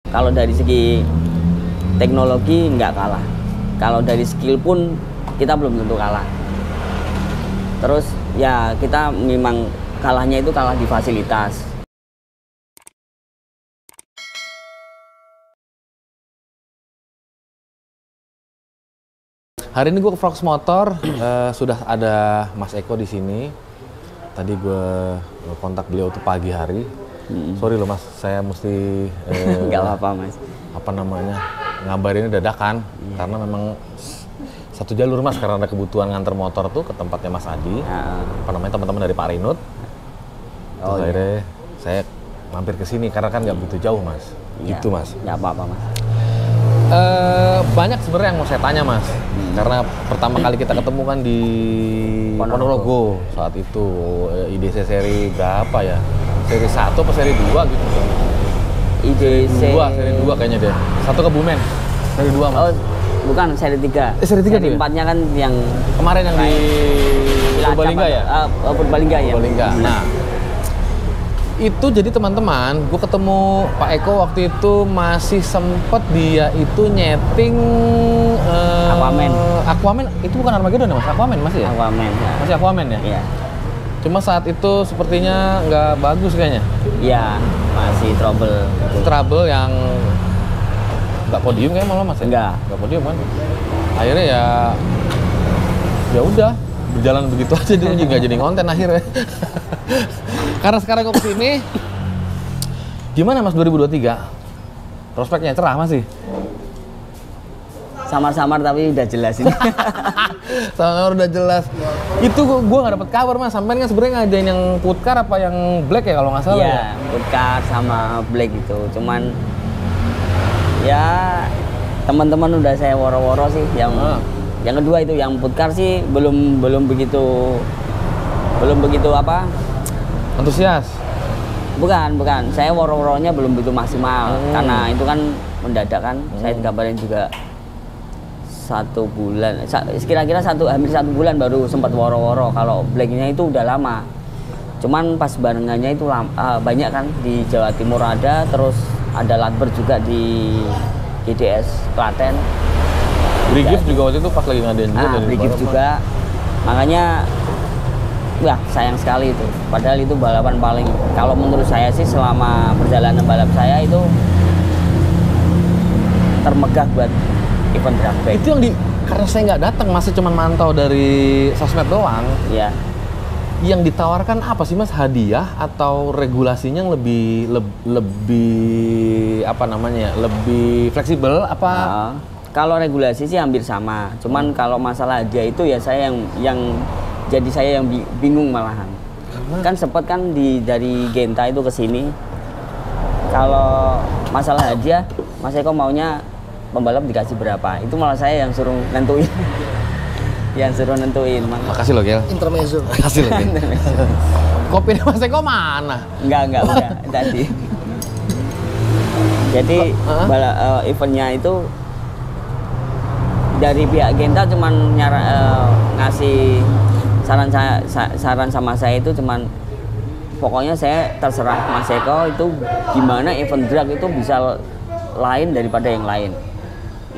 Kalau dari segi teknologi nggak kalah. Kalau dari skill pun kita belum tentu kalah. Terus ya kita memang kalahnya itu kalah di fasilitas. Hari ini gue ke Fox Motor, sudah ada Mas Eko di sini. Tadi gue kontak beliau tuh pagi hari. Sorry loh Mas, saya mesti Nggak apa-apa Mas. Apa namanya, ngabarinnya dadakan. Karena memang satu jalur Mas, karena ada kebutuhan nganter motor tuh ke tempatnya Mas Adi. Apa namanya, teman-teman dari Pak Rinut. Terus akhirnya saya mampir ke sini karena kan nggak begitu jauh Mas. Ya, Gitu Mas. nggak apa-apa Mas. Banyak sebenarnya yang mau saya tanya Mas, karena pertama kali kita ketemu kan di Ponorogo saat itu, IDC seri berapa ya? Seri 1 atau seri 2 gitu? IDC 2, seri 2 kayaknya deh. Satu Kebumen, seri 2 Mas. Oh, bukan seri 3. Seri 3 tuh ya? 4-nya kan yang kemarin yang di Purbalingga ya? Purbalingga ya. Purbalingga. Nah, itu jadi teman-teman, gue ketemu Pak Eko waktu itu masih sempet dia itu nyeting Aquaman itu bukan Armageddon ya Mas? Aquaman masih ya? Aquaman ya. Masih Aquaman ya? Iya. Cuma saat itu sepertinya nggak bagus kayaknya. Iya, masih trouble. Trouble yang nggak podium kayaknya malah Mas ya? Nggak podium kan? Akhirnya ya udah berjalan begitu aja, dia juga jadi konten akhirnya. Karena sekarang gue kesini, gimana Mas 2023? Prospeknya cerah masih? Samar-samar tapi udah jelas ini. Samar udah jelas. Itu gue nggak dapet kabar Mas, sampean kan sebenarnya ngadain yang Putcar apa yang Black ya kalau nggak salah? Iya, Putcar sama Black gitu. Cuman ya teman-teman udah saya woro-woro sih yang kedua itu yang Putcar sih belum begitu apa? Antusias? Bukan. Saya woro-woronya belum begitu maksimal karena itu kan mendadak kan. Saya dikabarin juga 1 bulan, kira-kira hampir 1 bulan baru sempat woro-woro. Kalau Blacknya itu udah lama. Cuman pas barengannya itu banyak kan di Jawa Timur ada, terus ada Latber juga di GDS Klaten. Brigif juga waktu itu pas lagi ngadain juga. Brigif juga. Makanya wah sayang sekali itu. Padahal itu balapan paling, kalau menurut saya sih selama perjalanan balap saya itu termegah buat event drag bike. Itu yang karena saya nggak datang, masih cuma mantau dari sosmed doang. Iya. Yang ditawarkan apa sih Mas, hadiah atau regulasinya yang lebih apa namanya, lebih fleksibel apa? Kalau regulasi sih hampir sama. Cuman kalau masalah hadiah itu ya saya yang jadi saya yang bingung malahan. Kan sempat kan dari Genta itu ke sini. Kalau masalah hadiah, Mas Eko maunya pembalap dikasih berapa? Itu malah saya yang suruh nentuin. Makasih loh Gel. Intermezzo. Makasih loh Gel. Kopi Mas Eko mana? Enggak udah tadi. Jadi eventnya itu dari pihak Genta cuman ngasih saran sama saya itu cuman pokoknya saya terserah Mas Eko itu gimana event drag itu bisa lain daripada yang lain.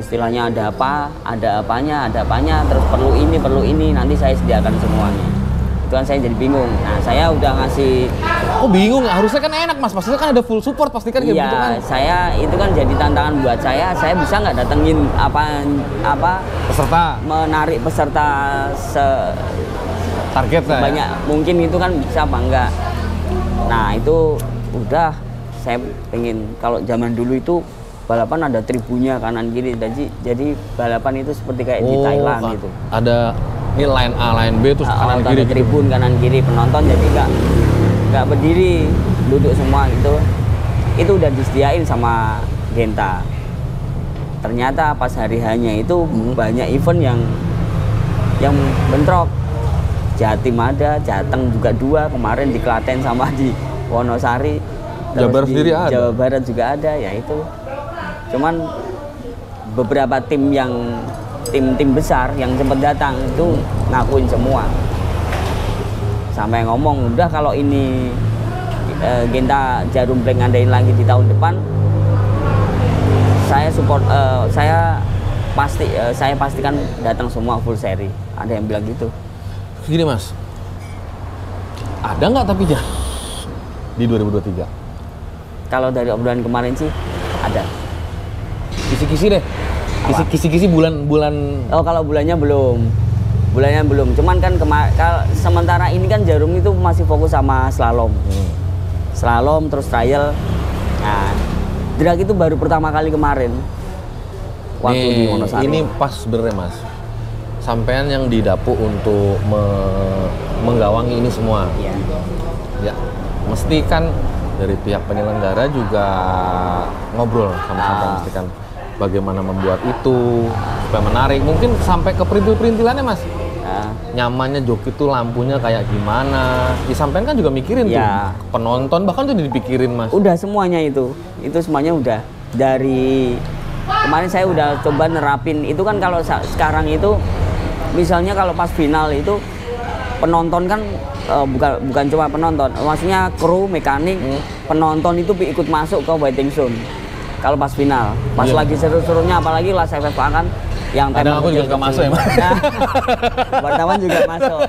Istilahnya ada apanya, terus perlu ini, nanti saya sediakan semuanya. Itu kan saya jadi bingung. Nah, saya udah ngasih. Oh bingung, harusnya kan enak Mas, maksudnya kan ada full support pasti kan gitu kan. Iya, saya itu kan jadi tantangan buat saya bisa nggak datengin apa peserta, menarik peserta target lah banyak ya? Mungkin itu kan bisa apa enggak. Nah itu udah saya pengen, kalau zaman dulu itu balapan ada tribunnya kanan kiri, jadi balapan itu seperti kayak di Thailand gitu. Ada ini line A, line B terus kanan kiri. Ada tribun kanan kiri, penonton jadi nggak berdiri, duduk semua gitu. Itu udah disediain sama Genta. Ternyata pas hari hanya itu banyak event yang bentrok. Jatim ada, Jateng juga 2, kemarin di Klaten sama di Wonosari. Jawa Barat sendiri ada. Jawa Barat juga ada, ya itu. Cuman beberapa tim besar yang sempat datang itu ngakuin semua. Sampai ngomong, udah kalau ini Genta Jarum Black ngadain lagi di tahun depan, support, saya pastikan datang semua full seri. Ada yang bilang gitu. Gini Mas, ada nggak tapi ya di 2023? Kalau dari obrolan kemarin sih ada. Kisi-kisi deh. Kisi-kisi bulan-bulan. Oh, kalau bulannya belum. Cuman kan sementara ini kan Jarum itu masih fokus sama slalom. Slalom terus trial. Nah, drag itu baru pertama kali kemarin. Waktu di Wonosari. Ini pas sebenarnya Mas. Sampean yang didapuk untuk menggawangi ini semua. Iya. Ya, mesti kan dari pihak penyelenggara juga ngobrol sama sampean, mesti kan bagaimana membuat itu supaya menarik. Mungkin sampai ke perintil-perintilannya Mas. Nyamannya joki itu lampunya kayak gimana. Sampean kan juga mikirin tuh. Penonton bahkan tuh dipikirin Mas. Udah semuanya itu semuanya udah. Dari kemarin saya udah coba nerapin itu kan. Kalau sekarang itu misalnya kalau pas final itu penonton kan bukan cuma penonton, maksudnya kru, mekanik, penonton itu ikut masuk ke waiting zone kalau pas final. Pas lagi seru-serunya, apalagi Last FFA kan yang kadang aku juga nggak masuk ya Mas. Nah, wartawan juga masuk.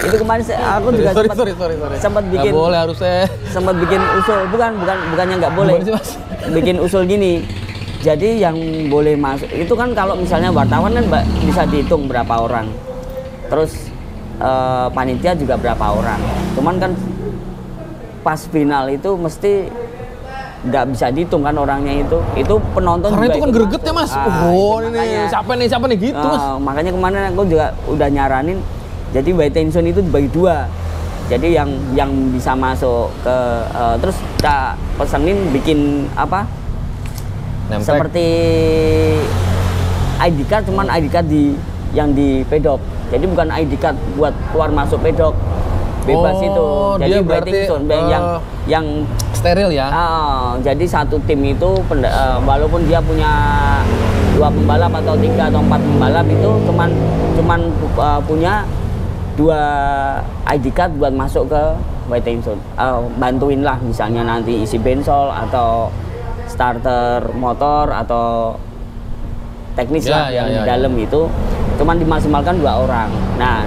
Itu kemarin aku juga sempat bikin. Nggak boleh harusnya. Sempat bikin usul, bukannya nggak boleh. Bikin usul gini. Jadi yang boleh masuk itu kan kalau misalnya wartawan kan bisa dihitung berapa orang. Terus panitia juga berapa orang. Cuman kan pas final itu mesti nggak bisa dihitung kan orangnya itu penonton karena juga itu kan greget ya Mas. Ini siapa nih gitu Mas. Makanya kemarin aku juga udah nyaranin jadi waiting zone itu dibagi dua. Jadi yang bisa masuk ke terus kita pesenin bikin apa Nemplek. seperti ID card, cuman ID card yang di pedok. Jadi bukan ID card buat keluar masuk pedok, bebas itu. Jadi waiting zone yang steril ya. Jadi satu tim itu walaupun dia punya 2 pembalap atau 3 atau 4 pembalap itu cuman punya 2 ID card buat masuk ke waiting zone. Bantuin lah misalnya nanti isi bensol atau starter motor atau teknis lah yang di dalam itu cuman dimaksimalkan 2 orang. Nah,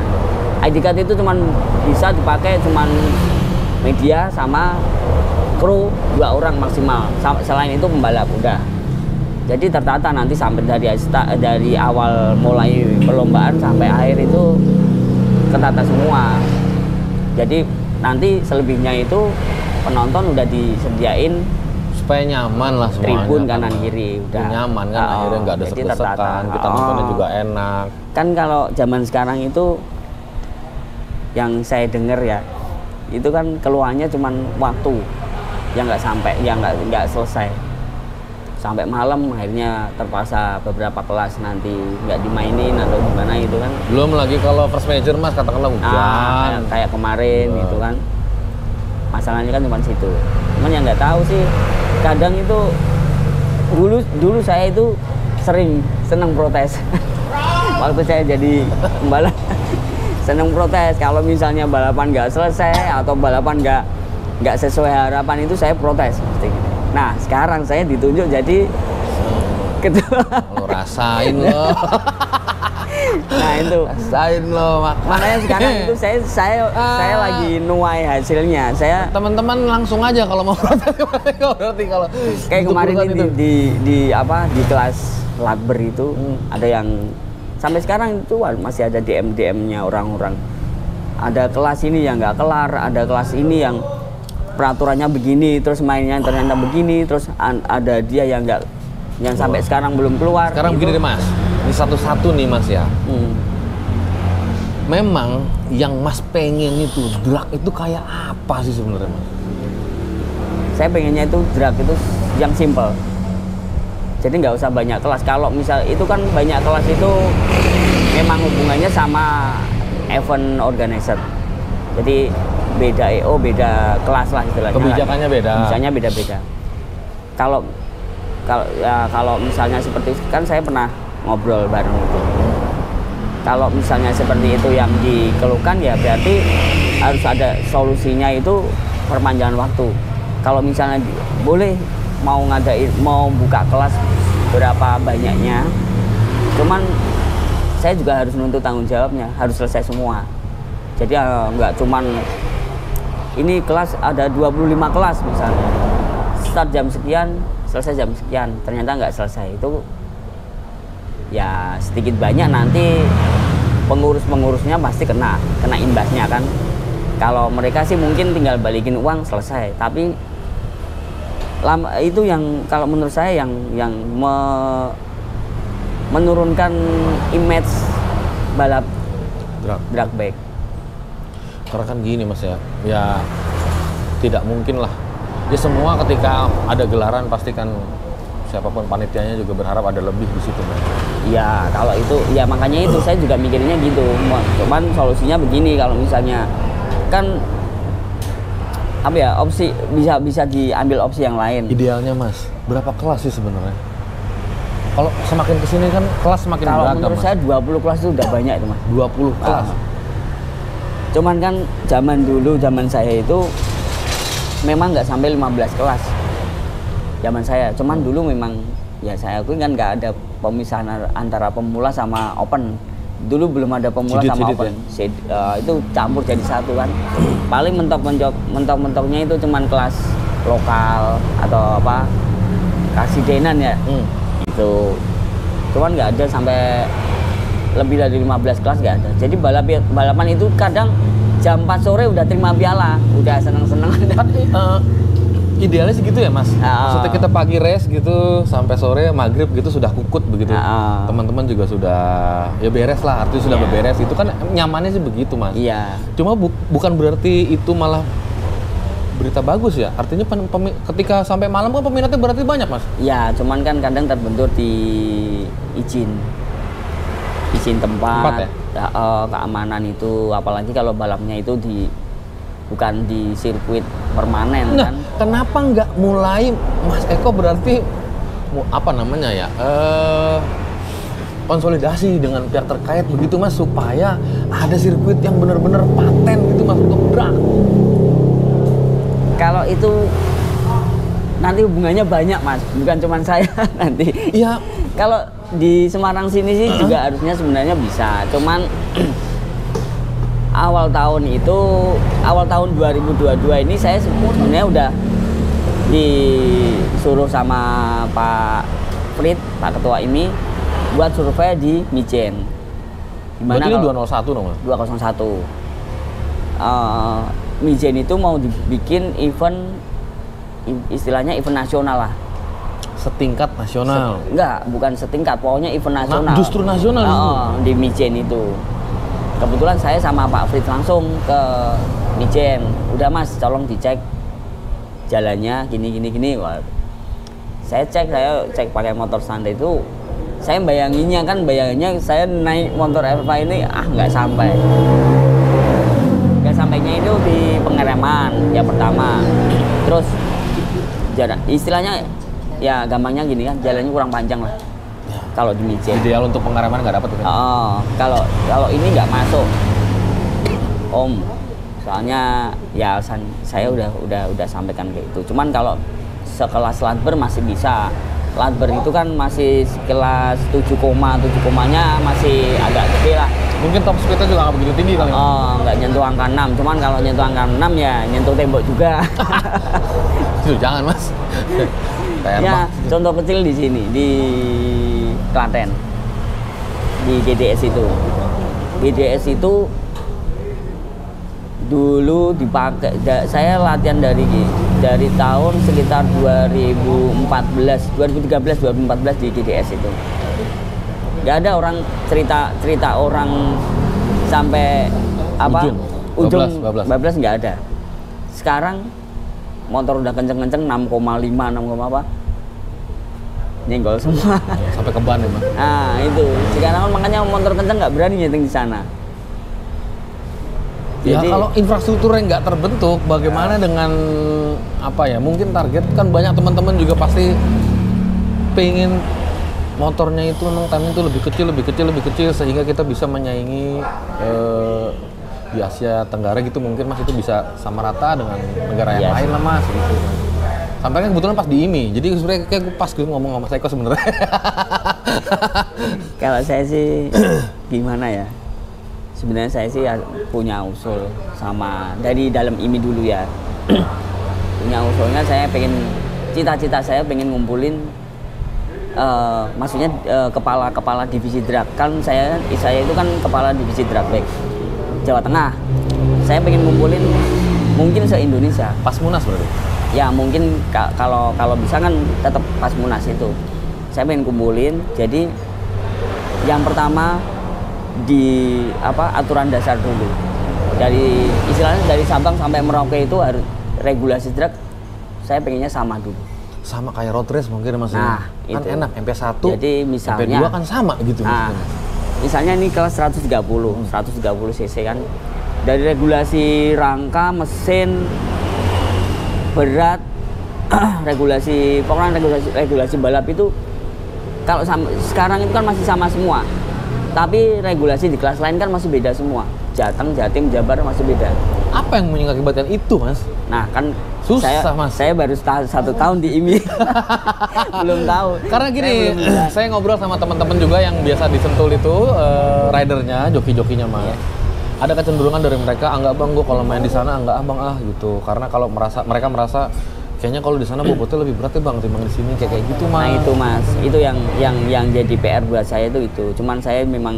ID card itu cuman bisa dipakai cuman media sama kru 2 orang maksimal. Selain itu pembalap udah. Jadi tertata nanti sampai dari awal mulai perlombaan sampai akhir itu ketata semua. Jadi nanti selebihnya itu penonton udah disediain supaya nyaman lah semuanya. Tribun kanan kiri udah nyaman kan, akhirnya nggak ada desek-desekan, kita nontonnya juga enak. Kan kalau zaman sekarang itu yang saya dengar ya, itu kan keluhannya cuman waktu yang nggak sampai, yang nggak selesai sampai malam, akhirnya terpaksa beberapa kelas nanti nggak dimainin atau gimana itu kan. Belum lagi kalau first major Mas, katakanlah hujan kayak kemarin itu kan, masalahnya kan cuma situ. Cuman yang nggak tahu sih, kadang itu dulu saya itu seneng protes waktu saya jadi pembalap. Seneng protes kalau misalnya balapan nggak selesai atau balapan nggak sesuai harapan, itu saya protes pasti. Nah sekarang saya ditunjuk jadi ketua. Lo rasain lo. Nah itu rasain lo. Makanya sekarang itu saya lagi nuai hasilnya. Saya teman-teman langsung aja kalau mau protes. Berarti kalau kayak kemarin di kelas Lakber itu ada yang sampai sekarang itu masih ada DM-nya orang-orang. Ada kelas ini yang nggak kelar, ada kelas ini yang peraturannya begini, terus mainnya ternyata begini, terus ada dia yang nggak, yang sampai sekarang belum keluar. Sekarang gitu. Begini deh Mas, ini satu-satu nih Mas ya. Memang yang Mas pengen itu drag itu kayak apa sih sebenarnya Mas? Saya pengennya itu drag itu yang simple. Jadi nggak usah banyak kelas. Kalau misal itu kan banyak kelas itu memang hubungannya sama event organizer. Jadi beda EO, beda kelas lah istilahnya. Kebijakannya beda. Kebijakannya beda-beda. Kalau misalnya seperti kan saya pernah ngobrol bareng itu. Kalau misalnya seperti itu yang dikeluhkan ya berarti harus ada solusinya, itu perpanjangan waktu. Kalau misalnya boleh mau buka kelas berapa banyaknya, cuman saya juga harus nuntut tanggung jawabnya, harus selesai semua. Jadi nggak cuman ini kelas ada 25 kelas misalnya, start jam sekian, selesai jam sekian, ternyata nggak selesai. Itu ya sedikit banyak nanti pengurus-pengurusnya pasti kena imbasnya kan. Kalau mereka sih mungkin tinggal balikin uang selesai, tapi itu yang kalau menurut saya yang menurunkan image balap drag bike. Karena kan gini mas ya tidak mungkin lah. Ya semua ketika ada gelaran pasti kan siapapun panitianya juga berharap ada lebih di situ mas. Iya kalau itu ya makanya itu saya juga mikirnya gitu. Cuman solusinya begini, kalau misalnya kan apa ya, opsi bisa diambil opsi yang lain. Idealnya mas berapa kelas sih sebenarnya? Kalau semakin kesini kan kelas semakin beragam. Kalau menurut saya 20 kelas itu udah banyak itu mas. 20 kelas. Cuman kan zaman saya itu memang nggak sampai 15 kelas. Zaman saya, cuman dulu memang ya saya akui kan nggak ada pemisahan antara pemula sama open. Dulu belum ada pemula sama open. Ya? Itu campur jadi satu kan. Paling mentok-mentoknya itu cuman kelas lokal atau apa kasidenan ya. Itu cuman nggak ada sampai lebih dari 15 kelas, nggak ada. Jadi balapan itu kadang jam 4 sore udah terima piala, udah seneng-seneng. Idealnya sih gitu ya mas. Maksudnya kita pagi race gitu sampai sore maghrib gitu sudah kukut begitu. Teman-teman juga sudah ya beres lah, artinya sudah beberes. Itu kan nyamannya sih begitu mas. Iya. Cuma bukan berarti itu malah berita bagus ya. Artinya ketika sampai malam kan peminatnya berarti banyak mas. Iya, cuman kan kadang terbentur di izin tempat ya? Keamanan itu, apalagi kalau balapnya itu bukan di sirkuit permanen. Nah, kan kenapa nggak mulai Mas Eko berarti apa namanya ya konsolidasi dengan pihak terkait begitu mas, supaya ada sirkuit yang benar-benar paten gitu mas untuk drag. Kalau itu nanti hubungannya banyak mas, bukan cuma saya nanti. Iya. Kalau di Semarang sini sih juga harusnya sebenarnya bisa, cuman awal tahun 2022 ini saya sebenarnya udah disuruh sama Pak Frit, Pak Ketua ini, buat survei di Mijen. Berarti ini 201 dong? 201. Mijen itu mau dibikin event, istilahnya event nasional lah. Setingkat nasional? Enggak, bukan setingkat, pokoknya event nasional. Justru nasional? Di Mijen itu. Kebetulan saya sama Pak Frit langsung ke Mijen. Udah mas, tolong dicek jalannya gini. Wah, saya cek pakai motor santai itu. Saya bayanginnya saya naik motor Elva ini nggak sampai. Nggak sampainya itu di pengereman yang pertama. Terus jalan, istilahnya ya gampangnya gini kan, jalannya kurang panjang lah. Kalau di Mijen. Ideal untuk pengereman nggak dapat kan? Kalau ini nggak masuk, Om. Soalnya ya saya udah sampaikan kayak itu. Cuman kalau sekelas Ladber masih bisa. Ladber itu kan masih kelas 7,7-nya masih agak gede lah. Mungkin top speednya juga nggak begitu tinggi kali. Nggak nyentuh angka 6. Cuman kalau nyentuh angka 6 ya nyentuh tembok juga. Itu jangan mas. Ya, contoh kecil di sini di Klaten, di GDS itu. GDS itu dulu dipakai, saya latihan dari tahun sekitar 2013 di GDS itu. Gak ada orang cerita orang sampai apa ujung bablas nggak ada. Sekarang motor udah kenceng-kenceng 6,5 apa nyenggol semua. Sampai ke ban ya mas. Nah itu sekarang makanya motor kenceng nggak berani nyeting di sana. Ya kalau infrastrukturnya nggak terbentuk, bagaimana dengan apa ya? Mungkin target kan banyak teman-teman juga pasti pengen motornya itu time itu lebih kecil sehingga kita bisa menyaingi di Asia Tenggara gitu, mungkin mas itu bisa sama rata dengan negara yang lain lah mas gitu. Sampai kan kebetulan pas di IMI, jadi sebenarnya kayak gue pas gue ngomong sama Seiko sebenarnya. Kalau saya sih gimana ya? Sebenarnya saya sih punya usul sama dari dalam IMI dulu ya. Punya usulnya saya pengen, cita-cita saya pengen ngumpulin, maksudnya kepala divisi drag. Kan saya itu kan kepala divisi drag back Jawa Tengah. Saya pengen ngumpulin mungkin se-Indonesia. Pas Munas berarti? Ya mungkin kalau bisa kan tetap pas Munas itu. Saya pengen kumpulin. Jadi yang pertama di aturan dasar dulu. Dari istilahnya dari Sabang sampai Merauke itu harus regulasi drag. Saya pengennya sama dulu. Sama kayak road race mungkin Mas. Nah, kan itu enak MP1. Jadi misalnya MP2 kan sama gitu. Nah, misalnya ini kelas 130 cc kan. Dari regulasi rangka, mesin, berat, pokoknya regulasi balap itu kalau sekarang itu kan masih sama semua, tapi regulasi di kelas lain kan masih beda semua. Jateng, Jatim, Jabar masih beda. Apa yang mengakibatkan itu, Mas? Nah kan susah, Mas. Saya baru 1 tahun di IMI. Belum tahu. Karena gini, saya ngobrol sama teman-teman juga yang biasa di Sentul itu, ridernya, joki-jokinya Mas. Ada kecenderungan dari mereka, enggak bang, gue kalau main di sana enggak abang gitu. Karena kalau mereka merasa kayaknya kalau di sana bobotnya lebih berat ya bang, timbang di sini kayak gitu Mas. Nah itu Mas, itu yang jadi PR buat saya itu. Cuman saya memang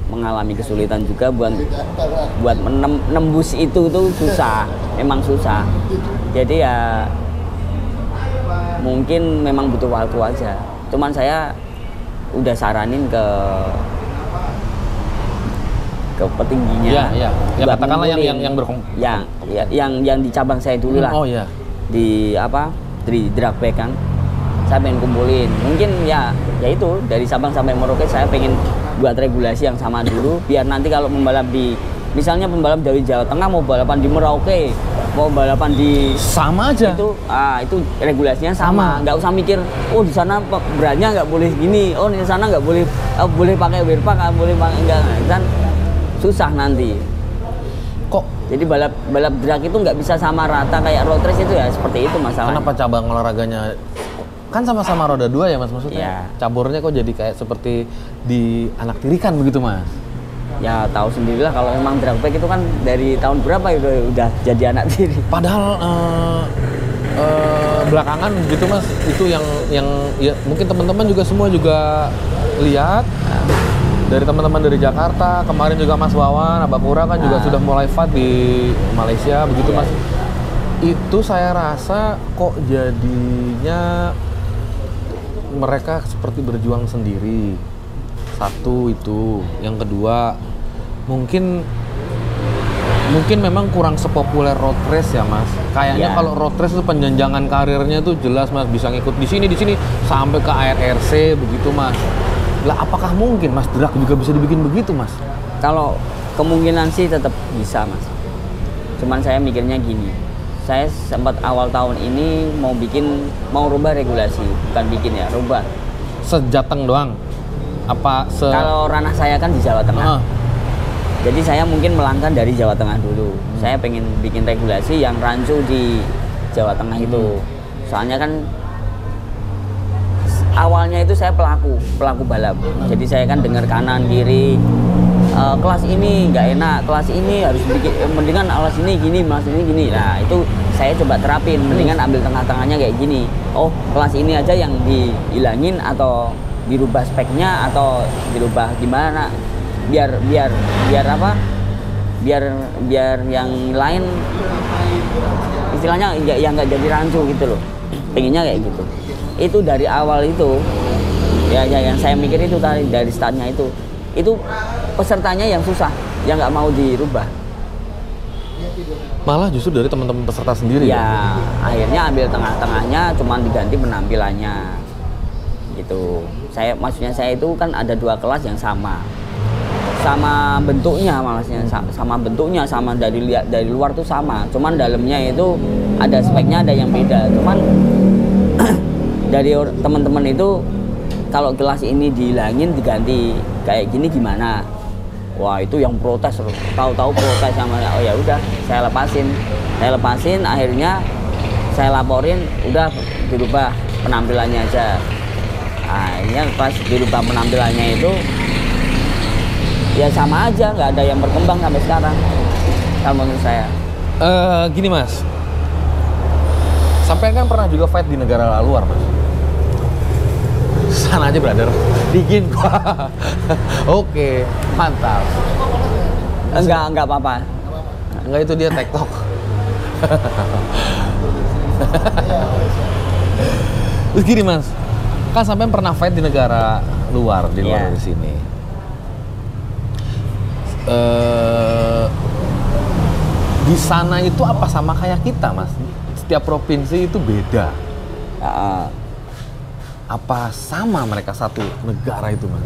mengalami kesulitan juga buat menembus itu tuh susah, memang susah. Jadi ya mungkin memang butuh waktu aja. Cuman saya udah saranin ke petingginya. Ya katakanlah yang di cabang saya dulu lah. Oh iya. Di drag back kan. Saya pengen kumpulin. Mungkin ya itu dari Sabang sampai Merauke saya pengen buat regulasi yang sama dulu biar nanti kalau membalap misalnya pembalap dari Jawa Tengah mau balapan di Merauke, mau balapan di sama aja. Itu regulasinya sama. Nggak usah mikir, oh di sana beratnya nggak boleh gini, oh di sana nggak boleh pakai weirpack, nggak boleh pakai enggak kan. Susah nanti. Kok jadi balap drag itu nggak bisa sama rata kayak road race itu ya, seperti itu masalahnya. Kenapa cabang olahraganya kan sama-sama roda 2 ya Mas, maksudnya? Ya. Caburnya kok jadi kayak seperti di anak tirikan begitu Mas? Ya tahu sendirilah kalau emang drag back itu kan dari tahun berapa itu udah jadi anak tiri. Padahal belakangan gitu Mas, itu yang ya mungkin teman-teman juga semua juga lihat. Dari teman-teman dari Jakarta, kemarin juga Mas Wawan, Abakura kan juga sudah mulai fight di Malaysia, begitu Mas. Itu saya rasa kok jadinya mereka seperti berjuang sendiri. Satu itu, yang kedua mungkin memang kurang sepopuler road race ya Mas. Kayaknya kalau road race itu penjenjangan karirnya tuh jelas Mas, bisa ngikut di sini sampai ke ARRC begitu Mas. Lah apakah mungkin Mas drag juga bisa dibikin begitu Mas? Kalau kemungkinan sih tetap bisa Mas. Cuman saya mikirnya gini. Saya sempat awal tahun ini mau rubah regulasi, bukan bikin ya, rubah. Sejateng doang? Kalau ranah saya kan di Jawa Tengah. Jadi saya mungkin melangkah dari Jawa Tengah dulu. Saya pengen bikin regulasi yang rancu di Jawa Tengah itu. Soalnya kan awalnya itu saya pelaku balap. Jadi saya kan dengar kanan kiri, kelas ini nggak enak, kelas ini harus bikin, mendingan kelas ini gini, kelas ini gini. Nah itu saya coba terapin, mendingan ambil tengah-tengahnya kayak gini. Oh kelas ini aja yang dihilangin atau dirubah speknya atau dirubah gimana? Biar yang lain istilahnya yang nggak jadi rancu gitu loh. Pengennya kayak gitu. Itu dari awal itu ya yang saya mikir itu dari startnya itu pesertanya yang susah, yang nggak mau dirubah. Malah justru dari teman-teman peserta sendiri ya akhirnya ambil tengah-tengahnya, cuman diganti penampilannya gitu. Maksudnya saya itu kan ada 2 kelas yang sama bentuknya, sama bentuknya, sama dari luar tuh sama, cuman dalamnya itu ada speknya, ada yang beda. Cuman dari teman-teman itu kalau kelas ini dihilangin diganti kayak gini gimana? Wah itu yang protes, tahu-tahu protes sama. Oh ya udah saya lepasin akhirnya saya laporin, udah dirubah penampilannya aja. Akhirnya pas dirubah penampilannya itu ya sama aja, nggak ada yang berkembang sampai sekarang kalau menurut saya. Gini Mas, sampai kan pernah juga fight di negara luar Mas. Sana aja brother, dingin gua. Oke, mantap. Enggak apa-apa. Enggak, itu dia TikTok. Terus gini Mas, kan sampai pernah fight di negara luar, di luar dari sini. Di sana itu apa sama kayak kita Mas? Setiap provinsi itu beda. Apa sama mereka satu negara itu Mas?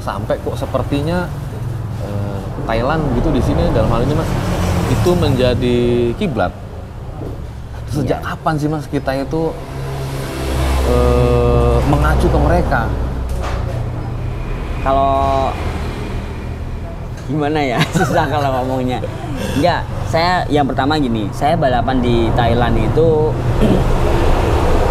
Sampai kok sepertinya Thailand gitu di sini dalam hal ini Mas, itu menjadi kiblat. Sejak kapan sih Mas kita itu mengacu ke mereka? Kalau gimana ya, susah kalau ngomongnya. Enggak, saya yang pertama gini, saya balapan di Thailand itu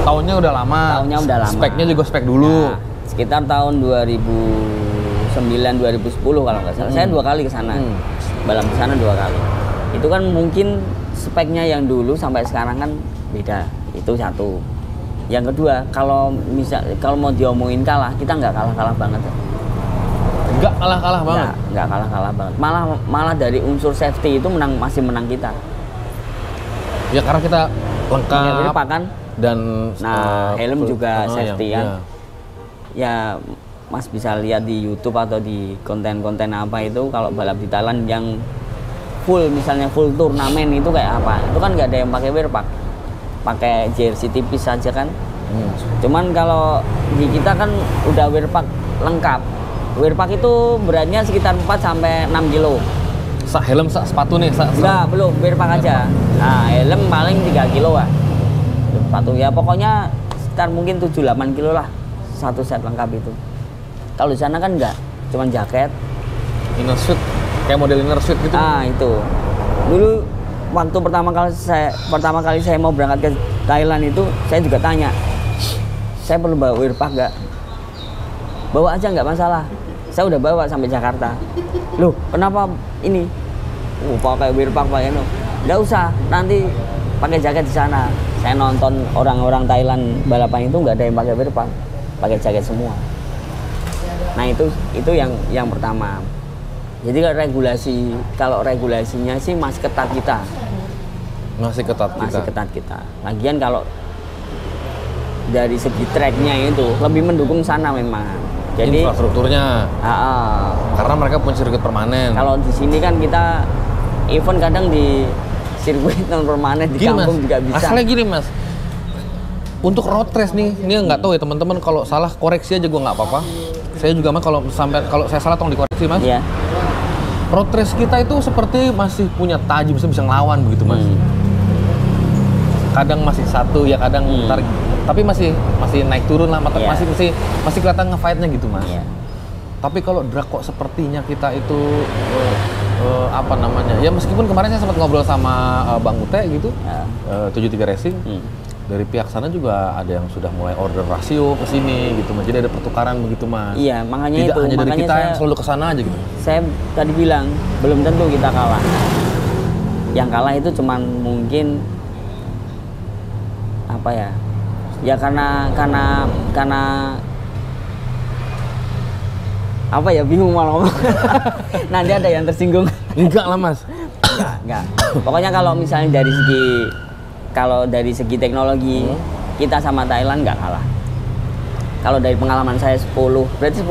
tahunnya udah lama. Speknya juga spek dulu. Nah, sekitar tahun 2009-2010 kalau nggak salah. Saya 2 kali ke sana. Balap ke sana 2 kali. Itu kan mungkin speknya yang dulu sampai sekarang kan beda. Itu satu. Yang kedua, kalau mau diomongin kalah, kita nggak kalah-kalah banget. Nggak kalah-kalah banget. Nggak kalah-kalah banget. Malah dari unsur safety itu masih menang kita. Ya karena kita lengkap kan. Dan helm juga safety kan. Ya. Ya Mas bisa lihat di YouTube atau di konten-konten apa itu, kalau balap di Thailand yang misalnya full turnamen itu kayak apa? Itu kan nggak ada yang pakai wear pack, pakai jersey tipis saja kan. Cuman kalau di kita kan udah wear pack lengkap. Wear pack itu beratnya sekitar 4 sampai 6 kilo. Helm, sepatu nih? Enggak, belum, wear pack aja. Nah, helm paling 3 kilo lah. Sepatu ya pokoknya sekitar mungkin 7-8 kilo lah satu set lengkap itu. Kalau di sana kan enggak, cuman jaket, inner suit, kayak model inner suit gitu. Itu. Dulu waktu pertama kali saya mau berangkat ke Thailand itu, saya juga tanya, saya perlu bawa wear pack nggak? Bawa aja nggak masalah. Saya udah bawa sampai Jakarta. Loh, kenapa ini? Pakai wear pack pakai nggak usah, nanti pakai jaket di sana. Saya nonton orang-orang Thailand balapan itu nggak ada yang pakai wear pack, pakai jaket semua. Nah itu yang pertama. Jadi kalau regulasinya sih masih ketat kita. Masih ketat kita. Lagian kalau dari segi tracknya itu lebih mendukung sana memang. Jadi infrastrukturnya. Karena mereka punya sirkuit permanen. Kalau di sini kan kita event kadang di sirkuit non permanen di kampung Mas, juga bisa. Asalnya gini Mas, untuk road race nih, ini nggak tahu ya teman-teman, kalau salah koreksi aja, gue nggak apa-apa. Saya juga Mas kalau saya salah tolong dikoreksi Mas. Iya. Road race kita itu seperti masih punya tajam, bisa ngelawan begitu Mas. Kadang masih satu ya, kadang tarik, tapi masih naik turun lah, masih kelihatan nge-fight-nya gitu Mas. Iya. Tapi kalau drag kok sepertinya kita itu apa namanya? Ya meskipun kemarin saya sempat ngobrol sama Bang Ute gitu, 73 Racing. Dari pihak sana juga ada yang sudah mulai order rasio ke sini gitu Mas. Jadi ada pertukaran begitu Mas. Iya, makanya tidak itu. Hanya dari kita yang selalu ke sana aja gitu. Saya tadi bilang belum tentu kita kalah. Yang kalah itu cuman mungkin apa ya? Ya karena apa ya, bingung malah ngomong. Nanti ada yang tersinggung. Enggak lah Mas. Enggak. Pokoknya kalau misalnya dari segi teknologi, kita sama Thailand nggak kalah. Kalau dari pengalaman saya 10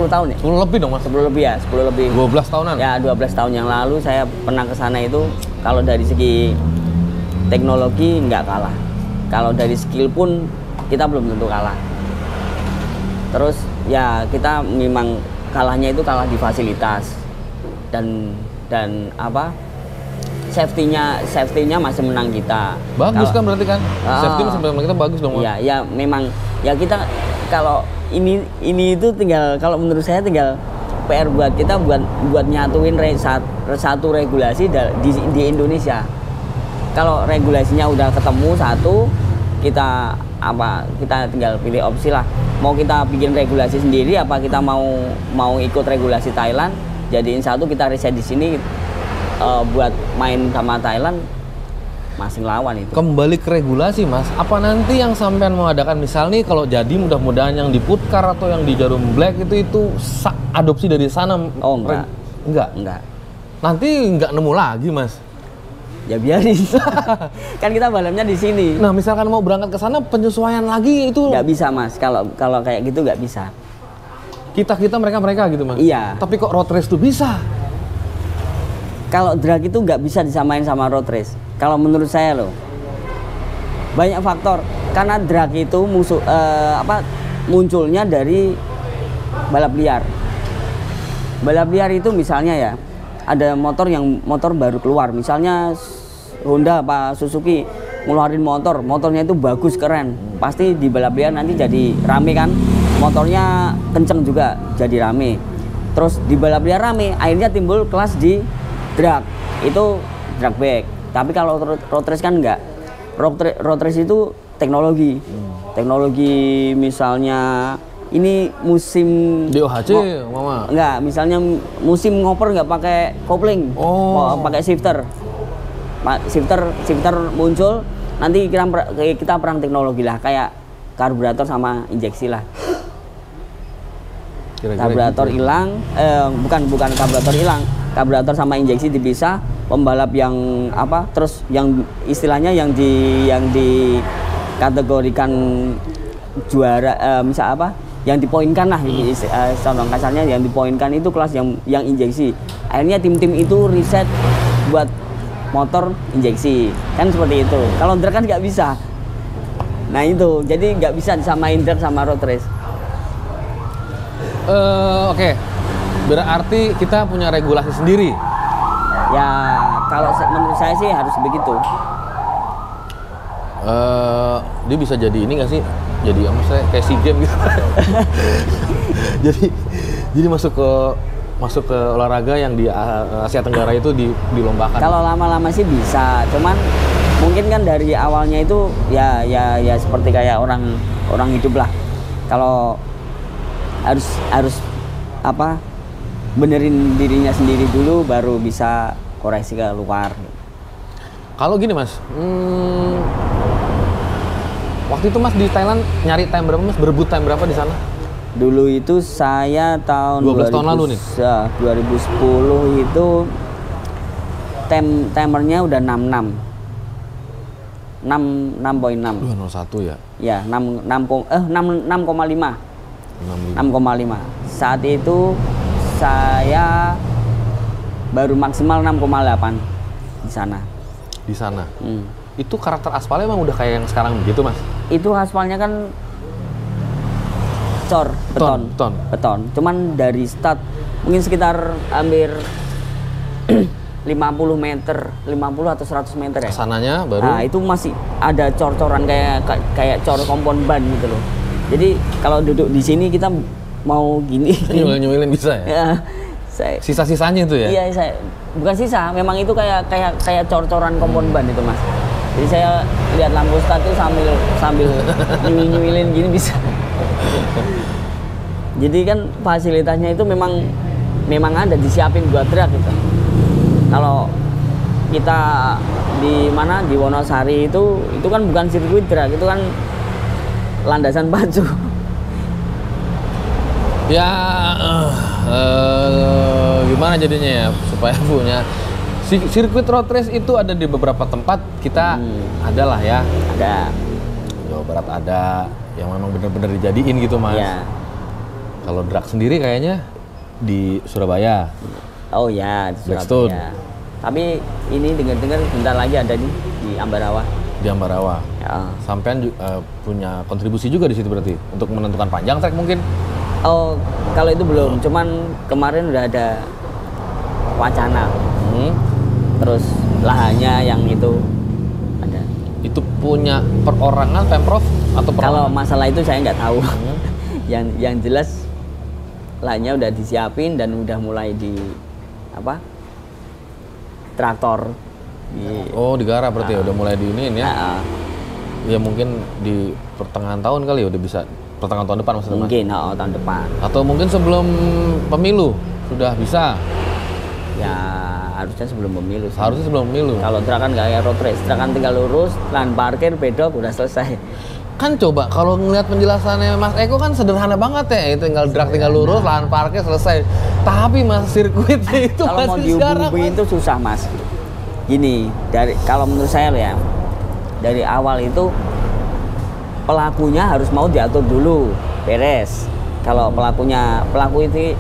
tahun ya? 10 lebih dong Mas? 10 lebih ya, 10 lebih. 12 tahunan? Ya, 12 tahun yang lalu saya pernah ke sana itu, kalau dari segi teknologi nggak kalah. Kalau dari skill pun kita belum tentu kalah. Terus ya kita memang kalahnya itu kalah di fasilitas dan apa? Safety-nya masih menang kita. Bagus kan berarti kan? Safety masih menang kita, bagus dong. Iya, ya memang ya kita kalau ini itu tinggal, kalau menurut saya tinggal PR buat kita buat nyatuin satu regulasi di Indonesia. Kalau regulasinya udah ketemu satu, kita tinggal pilih opsi lah. Mau kita bikin regulasi sendiri apa kita mau ikut regulasi Thailand, jadiin satu kita riset di sini buat main sama Thailand masing lawan itu. Kembali ke regulasi Mas, apa nanti yang sampean mau adakan misal nih kalau jadi mudah-mudahan yang di Putkar atau yang di Jarum Black itu adopsi dari sana? Oh enggak. Enggak. Nanti enggak nemu lagi Mas. Ya biarin. Kan kita balapnya di sini. Nah, misalkan mau berangkat ke sana penyesuaian lagi itu nggak bisa Mas. Kalau kayak gitu nggak bisa. Kita mereka gitu Mas. Iya. Tapi kok road race tuh bisa? Kalau drag itu nggak bisa disamain sama road race. Kalau menurut saya loh, banyak faktor. Karena drag itu munculnya dari balap liar. Balap liar itu misalnya ya, ada motor baru keluar, misalnya Honda apa Suzuki ngeluarin motornya itu bagus keren, pasti di balap liar nanti jadi rame kan, motornya kenceng juga jadi rame. Terus di balap liar rame, akhirnya timbul kelas di drag, itu drag back. Tapi kalau road race kan enggak. Road race itu teknologi. Teknologi misalnya ini musim DOHC mama. Enggak, misalnya musim ngoper nggak pakai kopling. Pakai shifter. Shifter muncul, nanti kita perang teknologi lah, kayak karburator sama injeksi lah. Karburator hilang, bukan karburator hilang. Karburator sama injeksi dipisah, pembalap yang terus yang istilahnya yang dikategorikan juara, misal yang dipoinkan lah, contoh kasarnya yang dipoinkan itu kelas yang injeksi. Akhirnya tim-tim itu riset buat motor injeksi, kan seperti itu. Kalau drag kan nggak bisa. Nah itu, jadi nggak bisa disamain drag sama road race. Oke. Berarti kita punya regulasi sendiri. Ya, kalau menurut saya sih harus begitu. Dia bisa jadi ini nggak sih? Jadi maksudnya kayak SEA Games gitu. jadi masuk ke olahraga yang di Asia Tenggara itu dilombakan. Kalau lama-lama sih bisa, cuman mungkin kan dari awalnya itu ya seperti kayak orang hidup lah. Kalau harus benerin dirinya sendiri dulu baru bisa koreksi ke luar. Kalau gini Mas, waktu itu Mas di Thailand nyari time berapa Mas? Berebut time berapa di sana? Dulu itu saya tahun 12 tahun lalu nih. 2010 itu timernya udah 66. 6.6. 201 ya? Ya, 6,5. 6,5. Saat itu saya baru maksimal 6,8 di sana. Di sana. Itu karakter aspalnya emang udah kayak yang sekarang begitu Mas? Itu aspalnya kan beton. Cuman dari start mungkin sekitar hampir 50 meter, 50 atau 100 meter ya. Kesananya baru. Nah, itu masih ada cor-coran kayak cor kompon ban gitu loh. Jadi kalau duduk di sini kita mau gini. Nyuilin bisa ya? Ya, sisa-sisanya itu ya? Iya, bukan sisa, memang itu kayak cor-coran kompon ban itu Mas. Jadi saya lihat lampu start itu sambil nyuilin gini bisa. Jadi kan fasilitasnya itu memang ada disiapin buat drag gitu. Kalau kita di Wonosari itu kan bukan sirkuit drag, itu kan landasan pacu. Ya gimana jadinya ya supaya punya sirkuit road race itu ada di beberapa tempat kita adalah ya. Ada. Jawa Barat ada yang memang benar-benar dijadiin gitu Mas. Ya. Kalau drag sendiri kayaknya di Surabaya. Oh ya, di Blackstone. Surabaya. Tapi ini dengar-dengar bentar lagi ada di Ambarawa. Di Ambarawa. Ya. Sampean punya kontribusi juga di situ berarti untuk menentukan panjang trek mungkin? Oh, kalau itu belum. Cuman kemarin udah ada wacana. Terus lahannya yang itu ada. Itu punya perorangan Pemprov atau perorangan? Kalau masalah itu saya nggak tahu. Yang jelas lahannya udah disiapin dan udah mulai traktor. Oh, digarap berarti ya udah mulai diiniin ya. ya mungkin di pertengahan tahun kali ya udah bisa, pertengahan tahun depan maksudnya. Mungkin tahun depan. Atau mungkin sebelum pemilu sudah bisa. Ya harusnya sebelum pemilu sih. Harusnya sebelum pemilu. Kalau truk kan nggak kayak road race, truk kan tinggal lurus, lahan parkir, pedok, udah selesai. Kan coba kalau ngeliat penjelasannya Mas Eko kan sederhana banget ya, tinggal drag, tinggal lurus, lahan parkir selesai. Tapi Mas sirkuit itu kalau mau dihubungin itu susah Mas. Gini, kalau menurut saya ya, dari awal itu pelakunya harus mau diatur dulu, beres. Kalau pelaku itu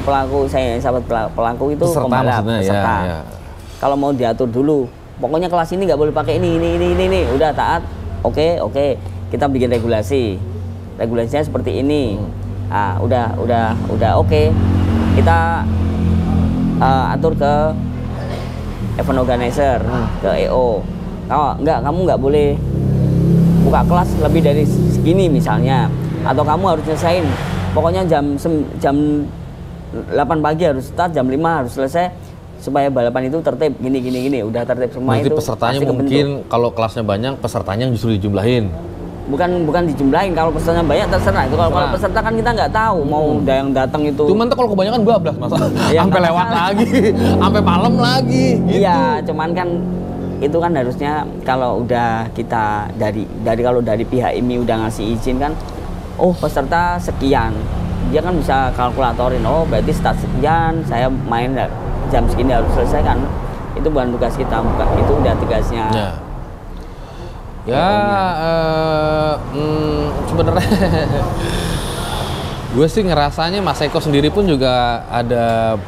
pelaku saya sahabat pelaku itu pembalap peserta. Ya. Kalau mau diatur dulu, pokoknya kelas ini nggak boleh pakai ini, udah taat. Oke, kita bikin regulasinya seperti ini. Ah, udah oke. Kita atur ke event organizer, ke EO. Kamu nggak boleh buka kelas lebih dari segini misalnya, atau kamu harus nyelesain. Pokoknya jam 8 pagi harus start, jam 5 harus selesai supaya balapan itu tertib gini, udah tertib semua. Berarti itu pesertanya mungkin kalau kelasnya banyak, pesertanya justru dijumlahin. Bukan dijumlahin, kalau pesertanya banyak terserah. Itu kalau peserta kan kita nggak tahu mau yang datang itu. Cuman tuh kalau kebanyakan bablas Mas. Sampai lewat lagi, sampai malam lagi gitu. Iya, cuman kan itu kan harusnya kalau udah kita kalau dari pihak IMI udah ngasih izin kan, peserta sekian, dia kan bisa kalkulatorin, berarti start sekian, saya main jam segini harus selesai kan. Itu bukan tugas kita, itu udah tugasnya. Sebenarnya gue sih ngerasanya Mas Eko sendiri pun juga ada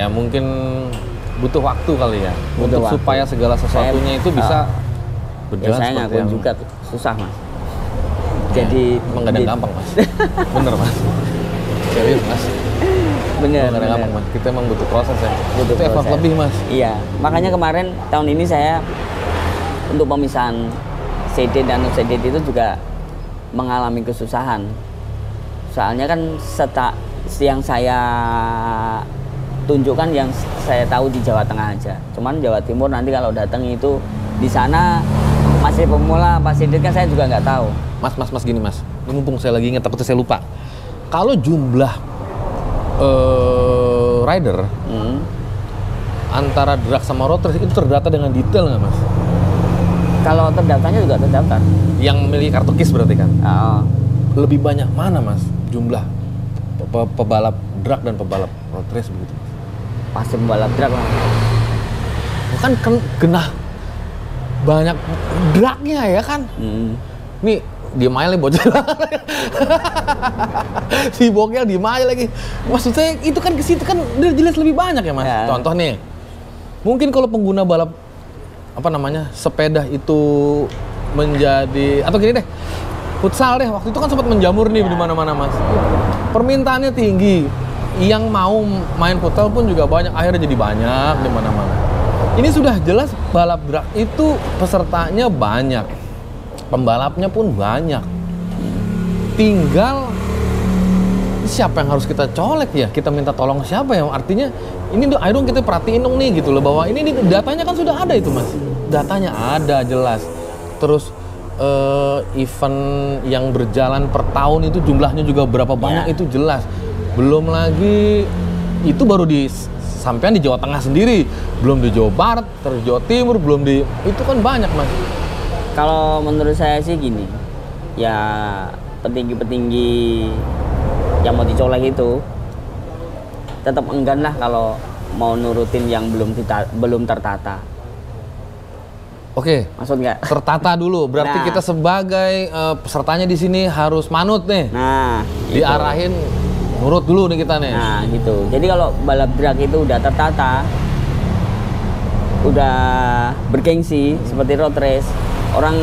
mungkin butuh waktu kali ya untuk supaya segala sesuatunya itu bisa berjalan saya ngakuin juga susah Mas. Jadi emang gampang Mas. Bener Mas. Serius Mas. Bener. Gampang Mas. Kita emang butuh proses ya. Butuh effort lebih Mas. Iya. Makanya kemarin tahun ini saya untuk pemisahan CD dan non-CD itu juga mengalami kesusahan. Soalnya kan yang saya tunjukkan yang saya tahu di Jawa Tengah aja. Cuman Jawa Timur nanti kalau datang itu di sana masih pemula, pas CD kan saya juga nggak tahu. Mas gini Mas. Ini mumpung saya lagi ingat takutnya saya lupa. Kalau jumlah rider antara drag sama road race itu terdata dengan detail nggak Mas? Kalau terdaftarnya juga terdaftar. Yang memiliki kartu KIS berarti kan? Lebih banyak mana Mas jumlah pebalap drag dan pebalap road race begitu? Pasti pembalap drag lah. Kan genah banyak dragnya ya kan? Nih diem aja lagi bocil. Si Bokel diem aja lagi. Maksudnya itu kan kesitu kan udah jelas lebih banyak ya Mas. Ya. Contoh nih, mungkin kalau pengguna balap sepeda itu menjadi, atau gini deh, futsal deh, waktu itu kan sempat menjamur nih di mana-mana Mas. Permintaannya tinggi, yang mau main futsal pun juga banyak, akhirnya jadi banyak di mana-mana. Ini sudah jelas balap drag itu pesertanya banyak, pembalapnya pun banyak. Tinggal siapa yang harus kita colek ya? Kita minta tolong siapa ya? Artinya ini ayo dong kita perhatiin dong nih gitu loh, bahwa ini datanya kan sudah ada itu Mas. Datanya ada jelas. Terus event yang berjalan per tahun itu jumlahnya juga berapa banyak itu jelas. Belum lagi itu baru sampean di Jawa Tengah sendiri, belum di Jawa Barat, terus Jawa Timur, belum di itu kan banyak Mas. Kalau menurut saya sih gini, ya petinggi-petinggi yang mau dicolek itu tetap enggan lah kalau mau nurutin yang belum tertata. Oke, maksud nggak? Tertata dulu, berarti kita sebagai pesertanya di sini harus manut nih. Nah, diarahin, nurut dulu nih kita nih. Nah, gitu. Jadi kalau balap drag itu udah tertata, udah bergengsi seperti road race, orang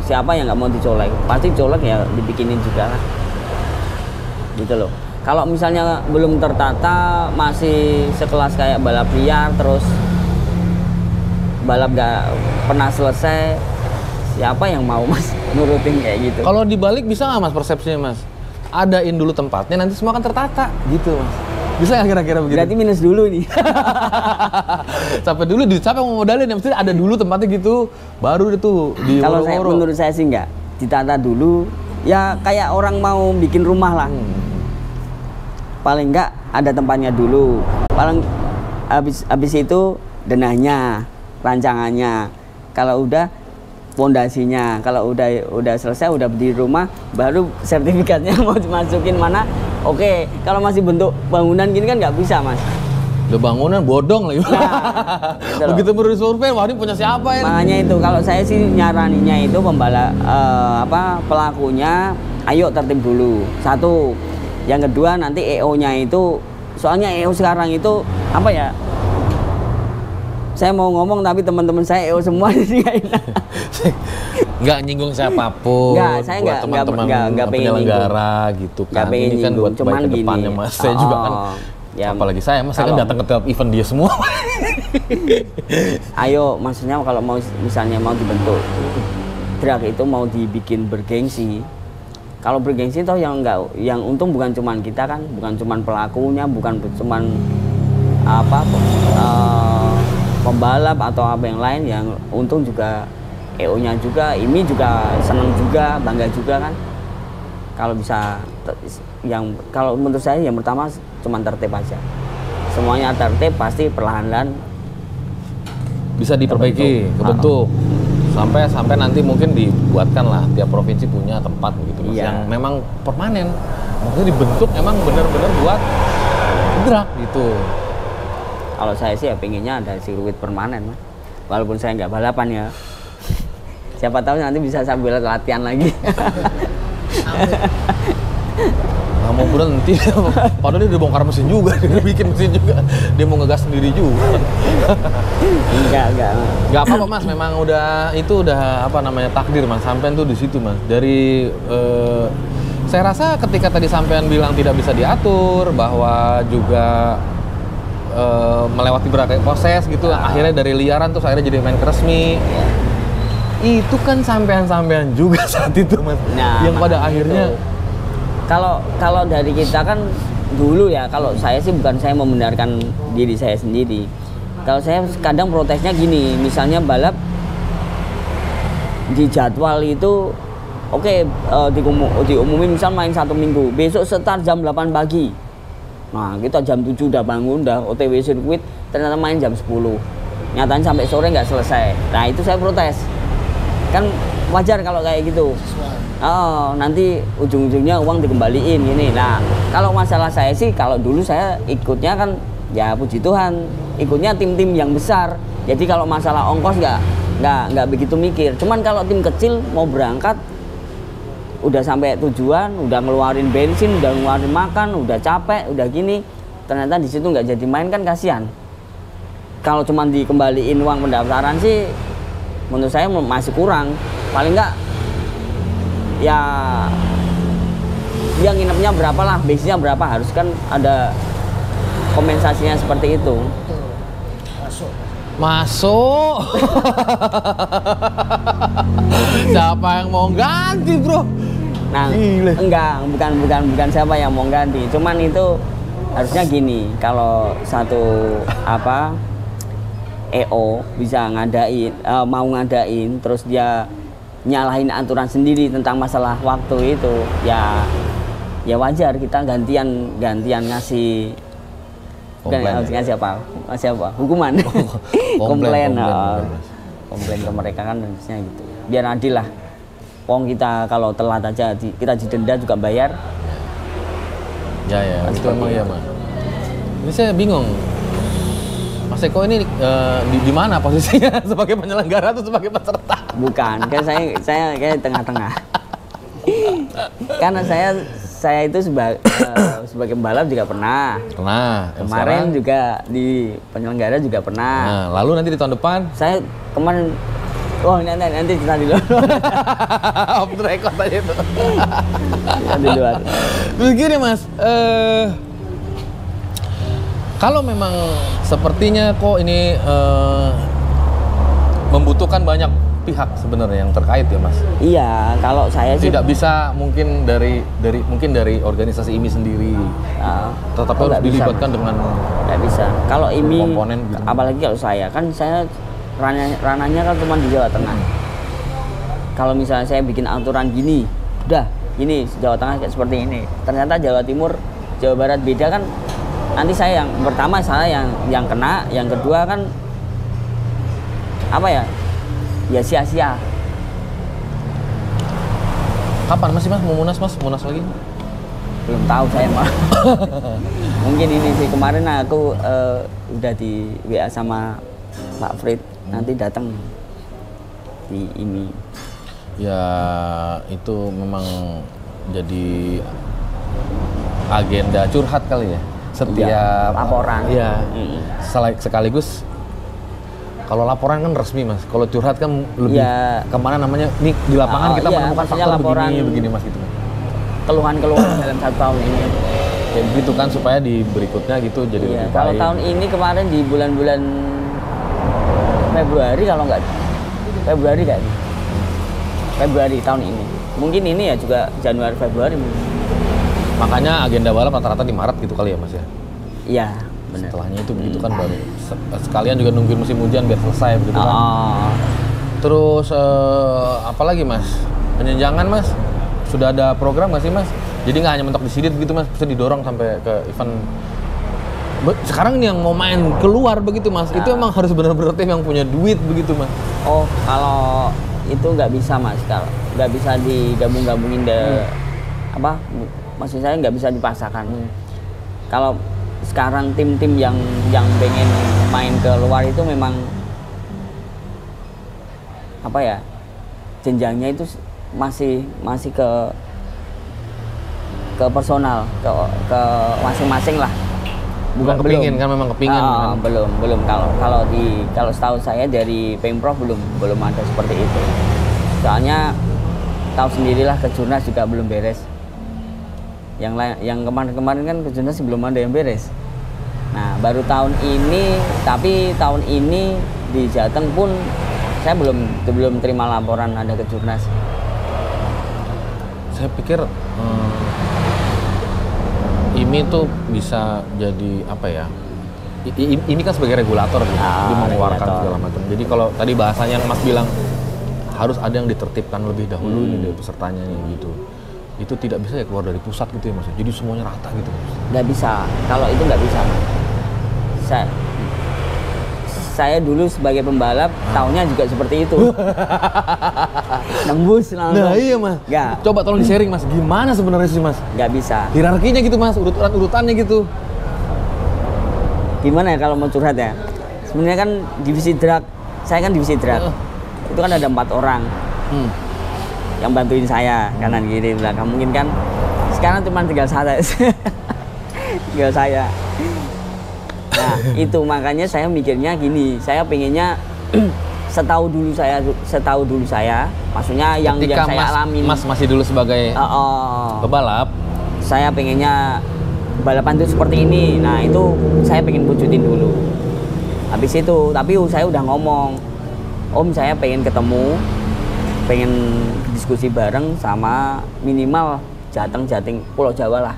siapa yang nggak mau dicolek? Pasti colek ya dibikinin juga lah. Gitu loh. Kalau misalnya belum tertata, masih sekelas kayak balap liar, terus balap gak pernah selesai, siapa yang mau Mas nurutin kayak gitu? Kalau dibalik bisa nggak Mas persepsinya Mas? Adain dulu tempatnya, nanti semua akan tertata gitu Mas. Bisa nggak kira-kira begitu? Berarti minus dulu nih. Sampai dulu siapa yang mau modalin? Yang mesti ada dulu tempatnya gitu, baru itu di Kalau menurut saya sih enggak, ditata dulu. Ya kayak orang mau bikin rumah lah. Paling enggak ada tempatnya dulu. Paling habis itu denahnya, rancangannya. Kalau udah pondasinya, kalau udah selesai, udah berdiri rumah, baru sertifikatnya mau dimasukin mana. Oke, kalau masih bentuk bangunan gini kan nggak bisa, Mas. Udah bangunan bodong lagi. Nah, begitu baru survei, wah ini punya siapa ya? Makanya itu kalau saya sih nyaraninya itu pelakunya, ayo tertib dulu. Satu, yang kedua nanti EO-nya itu, soalnya EO sekarang itu apa ya? Saya mau ngomong tapi teman-teman saya EO semua jadi nggak enak. Nggak nyinggung siapapun. Nggak, saya buat teman-teman penyelenggara gitu kan. Ini kan buat cuman baik ke depannya, Mas. Saya juga kan. Ya, apalagi saya kan datang ke tiap event dia semua. Ayo, maksudnya kalau misalnya mau dibentuk drag itu mau dibikin bergengsi. Kalau bergengsi toh yang untung bukan cuman kita kan, bukan cuman pelakunya, bukan cuman pembalap atau apa yang lain, yang untung juga EO-nya juga, IMI juga senang juga, bangga juga kan. Kalau bisa kalau menurut saya yang pertama cuma tertib aja. Semuanya tertib pasti perlahan-lahan bisa diperbaiki, kebentuk. Sampai nanti mungkin dibuatkan lah tiap provinsi punya tempat begitu Mas, yang memang permanen. Maksudnya dibentuk emang benar-benar buat drag gitu. Kalau saya sih ya pengennya ada sirkuit permanen, Mas. Walaupun saya nggak balapan ya. Siapa tahu nanti bisa sambil latihan lagi. Nggak mau berhenti, padahal dia udah bongkar mesin juga, dia bikin mesin juga, dia mau ngegas sendiri juga. Nggak apa-apa Mas, memang itu udah takdir Mas, sampean tuh di situ Mas. Dari saya rasa ketika tadi sampean bilang tidak bisa diatur, bahwa juga melewati berbagai proses gitu, akhirnya dari liaran terus akhirnya jadi main resmi. Itu kan sampean juga saat itu Mas, yang pada akhirnya kalau dari kita kan dulu ya, kalau saya sih bukan saya membenarkan diri saya sendiri. Kalau saya kadang protesnya gini, misalnya balap di jadwal itu diumumin misal main 1 minggu, besok start jam 8 pagi. Nah kita jam 7 udah bangun, udah OTW sirkuit, ternyata main jam 10. Nyatanya sampai sore nggak selesai. Nah itu saya protes. Kan wajar kalau kayak gitu. Nanti ujung-ujungnya uang dikembaliin gini. Nah kalau masalah saya sih, kalau dulu saya ikutnya kan ya puji Tuhan ikutnya tim-tim yang besar. Jadi kalau masalah ongkos nggak begitu mikir. Cuman kalau tim kecil mau berangkat udah sampai tujuan, udah ngeluarin bensin, udah ngeluarin makan, udah capek, udah gini, ternyata di situ nggak jadi main kan kasihan. Kalau cuman dikembaliin uang pendaftaran sih menurut saya masih kurang. Paling nggak ya dia nginepnya berapa lah, basisnya berapa, harus kan ada kompensasinya seperti itu. Masuk. Siapa yang mau ganti bro? Nah, bukan siapa yang mau ganti. Cuman itu harusnya gini, kalau satu EO bisa mau ngadain, terus dia nyalahin aturan sendiri tentang masalah waktu itu, ya wajar kita gantian ngasih ngasih apa? Hukuman. Komplain ke mereka kan harusnya gitu. Biar adil lah. Wong kita kalau telat aja kita didenda juga bayar. Ya, itu emang ya, Mas. Ini saya bingung. Mas Eko ini di mana posisinya? Sebagai penyelenggara atau sebagai peserta? Bukan, kan saya kayak tengah-tengah. Karena saya itu sebagai pembalap juga pernah. Kemarin sekarang juga di penyelenggara juga pernah. Nah, lalu nanti di tahun depan? Saya kemarin, nanti kita di luar. Off the record aja itu. Kita di luar. Terus gini Mas, kalau memang sepertinya kok ini membutuhkan banyak pihak sebenarnya yang terkait ya Mas. Iya, kalau saya sih tidak bisa mungkin dari organisasi IMI sendiri. Tetap harus dilibatkan bisa, dengan nggak bisa. Kalau IMI komponen gitu. Apalagi kalau saya ranahnya kan cuma di Jawa Tengah. Kalau misalnya saya bikin aturan gini, udah gini Jawa Tengah kayak seperti ini. Ternyata Jawa Timur, Jawa Barat beda kan. Nanti saya yang pertama saya yang kena, yang kedua kan apa ya? Ya sia-sia. Kapan masih Mas mau munas lagi? Belum tahu saya mah. Mungkin ini sih kemarin aku udah di WA sama Pak Frit, nanti datang di IMI. Ya itu memang jadi agenda curhat kali ya. Setiap laporan. Iya. Sekaligus kalau laporan kan resmi Mas, kalau curhat kan lebih kemana namanya, nih di lapangan kita menemukan faktor laporan, begini Mas gitu. Keluhan-keluhan dalam 1 tahun ini. Ya begitu kan supaya di berikutnya gitu jadi lebih baik. Kalau tahun ini kemarin di bulan-bulan Februari kalau nggak Februari tahun ini. Mungkin ini ya juga Januari Februari. Makanya agenda balap rata-rata di Maret gitu kali ya Mas ya? Iya. Bener. Setelahnya itu begitu kan baru sekalian juga nungguin musim hujan biar selesai begitu kan. Terus apalagi Mas? Penjenjangan Mas? Sudah ada program nggak sih Mas? Jadi nggak hanya mentok di sidit begitu Mas, bisa didorong sampai ke event. Sekarang ini yang mau main keluar begitu Mas, itu emang harus benar-benar tim yang punya duit begitu Mas? Oh, kalau itu nggak bisa Mas, kalau nggak bisa digabung-gabungin apa? Maksud saya nggak bisa dipaksakan. Kalau sekarang tim-tim yang pengen main ke luar itu memang apa ya, jenjangnya itu masih ke personal, ke masing-masing lah. Bukan kepingin kan, memang kepingin kan? Belum kalau setahu saya dari Pemprov belum ada seperti itu. Soalnya tahu sendirilah Kejurnas juga belum beres. Yang kemarin-kemarin kan Kejurnas belum ada yang beres. Nah, baru tahun ini, tapi tahun ini di Jateng pun saya belum terima laporan ada Kejurnas. Saya pikir IMI tuh bisa jadi apa ya? IMI kan sebagai regulator gitu, dia mengeluarkan segala macam. Jadi kalau tadi bahasanya yang Mas bilang harus ada yang ditertibkan lebih dahulu nih dari pesertanya gitu. Itu tidak bisa ya keluar dari pusat gitu ya Mas. Jadi semuanya rata gitu. Nggak bisa. Kalau itu nggak bisa. Saya dulu sebagai pembalap tahunnya juga seperti itu. Nembus langsung. Nah iya Mas. Nggak. Coba tolong di-sharing Mas. Gimana sebenarnya sih Mas? Nggak bisa. Hierarkinya gitu Mas, urutannya gitu. Gimana ya kalau mau curhat ya? Sebenarnya kan divisi drag, saya kan divisi drag. Itu kan ada 4 orang. Yang bantuin saya kanan kiri belakang. Mungkin kan sekarang cuma tinggal saya. Tinggal saya. Nah, itu makanya saya mikirnya gini, saya pengennya setahu dulu saya, maksudnya yang saya alamin. Mas masih dulu sebagai pebalap, saya pengennya balapan itu seperti ini. Nah, itu saya pengen wujudin dulu. Habis itu, tapi saya udah ngomong, Om saya pengen ketemu, pengen diskusi bareng sama minimal Jateng, Pulau Jawa lah.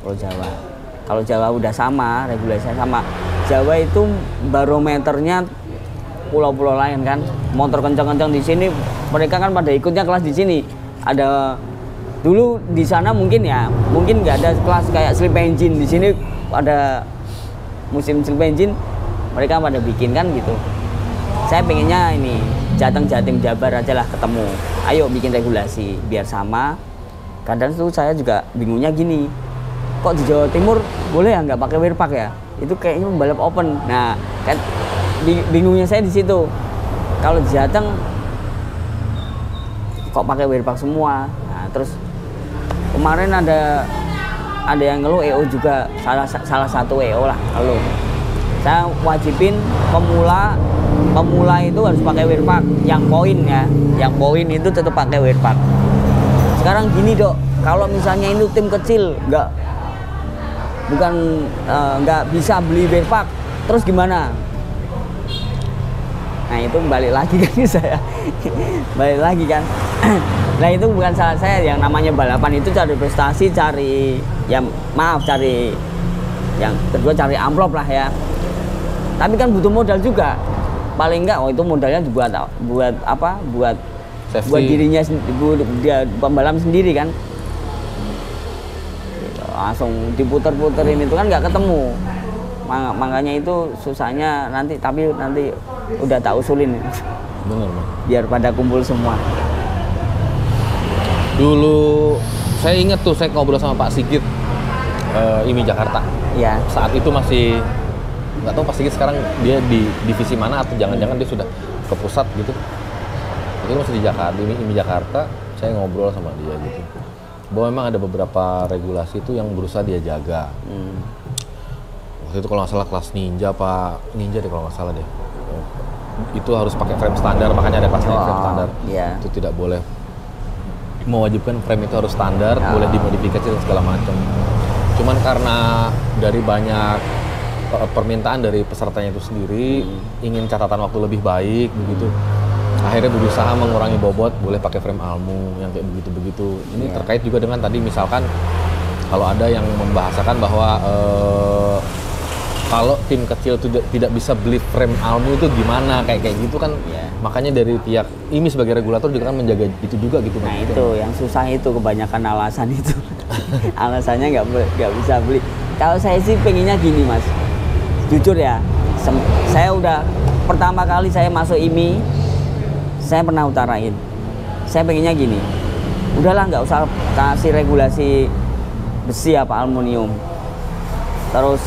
Pulau Jawa. Kalau Jawa udah sama, regulasinya sama. Jawa itu barometernya pulau-pulau lain kan. Motor kencang-kencang di sini, mereka kan pada ikutnya kelas di sini. Ada dulu di sana mungkin nggak ada kelas kayak slip engine. Di sini ada musim slip engine, mereka pada bikin kan gitu. Saya pengennya ini Jateng, Jatim, Jabar aja lah ketemu. Ayo bikin regulasi biar sama. Kadang tuh saya juga bingungnya gini. Kok di Jawa Timur boleh ya nggak pakai wear pack ya? Itu kayaknya pembalap open. Nah, kan bingungnya saya di situ. Kalau di Jateng kok pakai wear pack semua. Nah, terus kemarin ada yang ngeluh EO juga, salah satu EO lah ngeluh. Saya wajibin pemula itu harus pakai wear pack yang poin ya. Yang poin itu tetap pakai wear pack. Sekarang gini, Dok. Kalau misalnya itu tim kecil nggak bisa beli wear pack, terus gimana? Nah itu balik lagi kan saya, balik lagi kan. Nah itu bukan salah saya, yang namanya balapan itu cari prestasi, cari ya maaf cari yang kedua cari amplop lah ya. Tapi kan butuh modal juga. Paling enggak, itu modalnya buat apa? Buat safety. Buat dirinya, dia pembalap sendiri kan. Langsung diputer-puterin itu kan nggak ketemu. Makanya itu susahnya nanti, tapi nanti udah tak usulin. Bener, Mas. Biar pada kumpul semua. Dulu saya ingat tuh saya ngobrol sama Pak Sigit IMI Jakarta. Ya. Saat itu masih nggak tahu Pak Sigit sekarang dia di divisi mana atau jangan-jangan dia sudah ke pusat gitu. Itu masih di Jakarta, IMI Jakarta. Saya ngobrol sama dia gitu. Bahwa memang ada beberapa regulasi itu yang berusaha dia jaga. Waktu itu kalau nggak salah kelas ninja deh kalau nggak salah deh. Itu harus pakai frame standar, makanya ada kelasnya frame standar. Yeah. Itu tidak boleh mewajibkan frame itu harus standar, boleh dimodifikasi dan segala macam. Cuman karena dari banyak permintaan dari pesertanya itu sendiri, ingin catatan waktu lebih baik begitu. Akhirnya berusaha mengurangi bobot, boleh pakai frame almu yang kayak begitu-begitu. Ini terkait juga dengan tadi misalkan kalau ada yang membahasakan bahwa kalau tim kecil tidak bisa beli frame almu itu gimana kayak gitu kan. Makanya dari pihak IMI sebagai regulator juga kan menjaga itu juga gitu. Nah itu yang susah, itu kebanyakan alasan itu. Alasannya nggak bisa beli. Kalau saya sih pengennya gini Mas, jujur ya, saya udah pertama kali saya masuk IMI, saya pernah utarain, saya pengennya gini, udahlah nggak usah kasih regulasi besi apa aluminium. Terus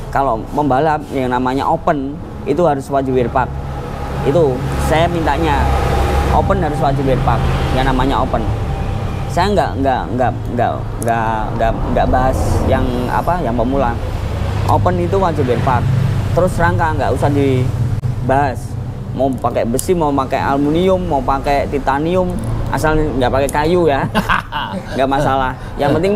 kalau membalap yang namanya open itu harus wajib wear pack. Itu saya mintanya open harus wajib wear pack, yang namanya open. Saya nggak bahas yang apa, yang pemula. Open itu wajib wear pack. Terus rangka nggak usah dibahas. Mau pakai besi, mau pakai aluminium, mau pakai titanium, asal nggak pakai kayu ya, nggak masalah. Yang penting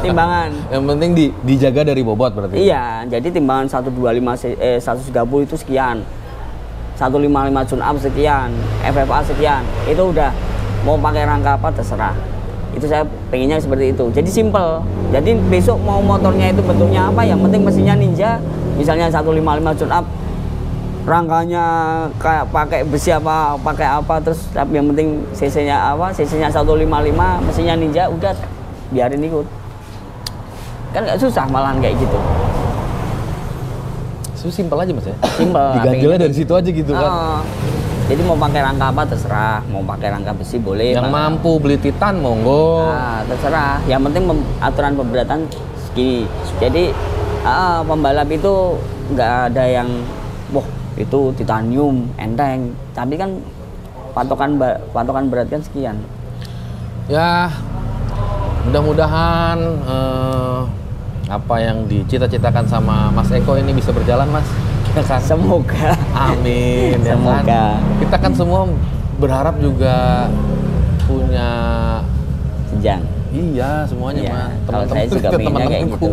timbangan. Yang penting dijaga dari bobot berarti. Iya, jadi timbangan 130 itu sekian, 155 tune up sekian, FFA sekian, itu udah. Mau pakai rangka apa terserah. Itu saya pengennya seperti itu. Jadi simple. Jadi besok mau motornya itu bentuknya apa, yang penting mesinnya Ninja, misalnya 155 tune up, rangkanya kayak pakai besi apa, pakai apa, terus tapi yang penting cc-nya apa, cc-nya 155, mesinnya Ninja, udah biarin ikut. Kan nggak susah malahan kayak gitu. Simpel aja Mas ya. Simpel. Diganjelnya dari situ aja gitu kan. Jadi mau pakai rangka apa terserah, mau pakai rangka besi boleh. Yang mampu beli titan monggo. Nah, terserah. Yang penting aturan pemberatan segini. Jadi pembalap itu nggak ada yang, wah itu titanium enteng. Tapi kan patokan berat kan sekian. Ya, mudah-mudahan apa yang dicita-citakan sama Mas Eko ini bisa berjalan, Mas. Ya kan? Semoga. Amin. Semoga. Ya kan? Kita kan semua berharap juga punya jenjang. Iya, semuanya ya, Mas. Kalau saya juga pengennya kayak gitu.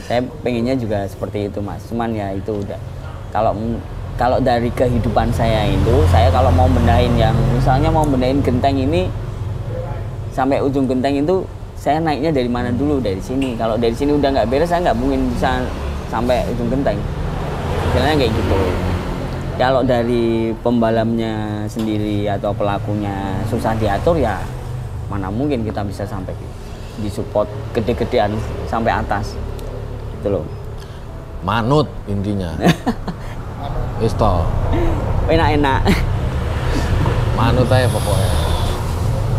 Saya pengennya juga seperti itu, Mas. Cuman ya itu udah. Kalau dari kehidupan saya itu, saya kalau mau benahin yang misalnya mau benahin genteng ini sampai ujung genteng itu, saya naiknya dari mana dulu? Dari sini. Kalau dari sini udah nggak beres, saya nggak mungkin bisa sampai ujung genteng. Misalnya kayak gitu. Kalau dari pembalapnya sendiri atau pelakunya susah diatur, ya mana mungkin kita bisa sampai disupport gede-gedean sampai atas. Itu loh. Manut intinya. Isto. Enak-enak. Manut aja pokoknya.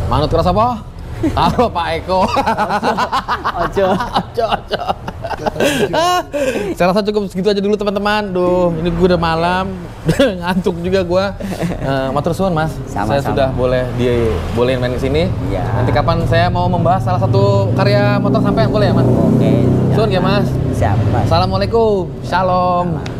Manut keras apa? Halo Pak Eko. Ojo. Saya rasa cukup segitu aja dulu teman-teman. Duh, ini gue udah malam, ngantuk juga gue. Matur suwun Mas. Saya sudah bolehin main ke sini. Ya. Nanti kapan saya mau membahas salah satu karya motor sampean boleh ya Mas? Oke. Suwun ya Mas. Siap Mas. Assalamualaikum. Shalom.